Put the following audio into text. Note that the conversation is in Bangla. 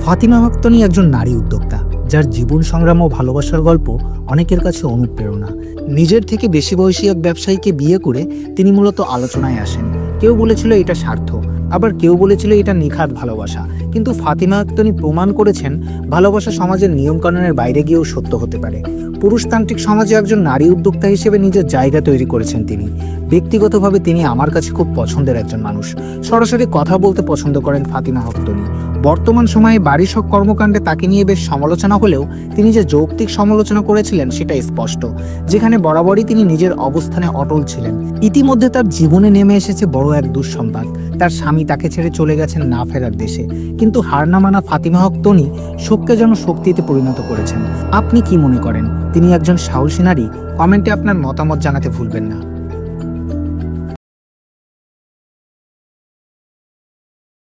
ফাতিমা আক্তানি একজন নারী উদ্যোক্তা, যার জীবন সংগ্রাম ও ভালোবাসার গল্প অনেকের কাছে অনুপ্রেরণা। নিজের থেকে বেশি বয়সী এক ব্যবসায়ীকে বিয়ে করে তিনি মূলত আলোচনায় আসেন। কেউ বলেছিল এটা স্বার্থ, আবার কেউ বলেছিল এটা নিখাত ভালোবাসা। কিন্তু ফাতিমা আক্তানি প্রমাণ করেছেন ভালোবাসা সমাজের নিয়মকানুনের বাইরে গিয়েও সত্য হতে পারে। পুরুষতান্ত্রিক সমাজে একজন নারী উদ্যোক্তা হিসেবে নিজের জায়গা তৈরি করেছেন তিনি। ব্যক্তিগতভাবে তিনি আমার কাছে খুব পছন্দের একজন মানুষ। সরাসরি কথা বলতে পছন্দ করেন ফাতিমা আক্তানি। বর্তমান সময়ে বাড়ির সব কর্মকাণ্ডে তাকে নিয়ে বেশ সমালোচনা হলেও তিনি যে যৌক্তিক সমালোচনা করেছিলেন সেটা স্পষ্ট, যেখানে বরাবরই তিনি নিজের অবস্থানে অটল ছিলেন। ইতিমধ্যে তার জীবনে নেমে এসেছে বড় এক দুঃসংবাদ। তার স্বামী তাকে ছেড়ে চলে গেছেন না ফেরার দেশে। কিন্তু হার না মানা ফাতিমা আক্তানি শোককে যেন শক্তিতে পরিণত করেছেন। আপনি কি মনে করেন তিনি একজন সাহসী নারী? কমেন্টে আপনার মতামত জানাতে ভুলবেন না।